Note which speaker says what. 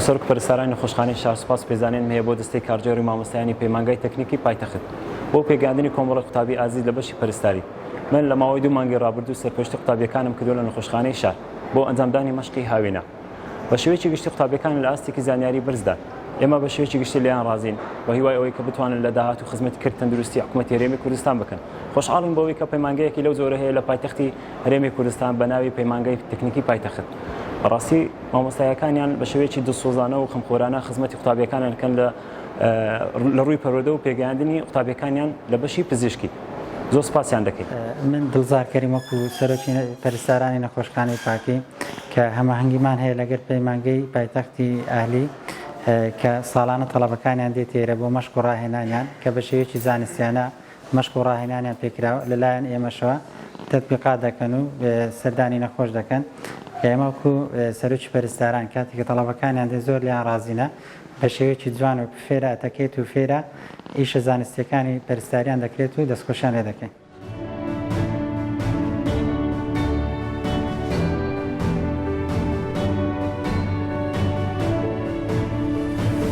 Speaker 1: سەرۆک پەرستارانی نەخۆشخانەی شار سوپاس پێزانێن هەیە بۆ دەستەی کارژێڕی مامۆستایانی پەیمانگای تەکنیکی پایتەخت بۆ پێگەاندنی کۆمەڵە قوتابی ئازیز لە بەشی پەرستاری. من لە ماوەی 2 مانگی ڕابردوو سەرپەرشتی قوتابیەکانم کردووە لە نەخۆشخانەی شار بۆ ئەنجامدانی مەشقی هاوێنە. بە شێوەیەکی گشتی قوتابیەکان لە ئاستێکی زانیاری بەرزدان. ئێمە بە شێوەیەکی گشتی لێیان ڕازین بە هیوای ئەوەی کە بتوانن لە داهاتوو خزمەتکرد تەندروستی حکوومەتی هەرێمی کوردستان بکەن. خۆشحاڵین بەوەی کە پەیمانگەیەکی لەو زۆرە هەیە لە پایتەختی هەرێمی کوردستان بە ناوی پەیمانگای تەکنیکی پایتەخت. بەڕاستی مامۆستایەکانیان بە شێوەیەکی دڵسۆزانە و خەمخۆرانە خزمەتی قوتابیەکانیان دەکەن لە ڕووی پەرۆدە و پێگەیاندنی قوتابیەکانیان لە بەشی پزیشکی. زۆر سپاسیان دەکەین.
Speaker 2: من دڵزار کەریم وەکو سەرۆکی پەرستارانی نەخۆشخانەی پاکی کە هەماهەنگیمان هەیە لەگەڵ پەیمانگەی پایتەختی ئاهلی کە ساڵانە تەڵەبەکانیان دێت ئێرە بۆ مەشق و ڕاهێنانیان کە بە شێوەیەکی زانستیانە مەشق و ڕاهێنانیان پێکراوە لەلایەن ئێمەشەوە تەطبیقات دەکەن و سەردانی نەخۆش دەکەن. ئێمە وەکو سەرۆکی پەرستاران کاتێک تەڵەبەکانیان دێ زۆر لیان ڕازینە بە شێوەیەکی جوان و فێرە ئەتەکێت و فێرە ئیشە زانستیەکانی پەرستاریان دەکرێت و دەستخۆشیان لێ دەکەین.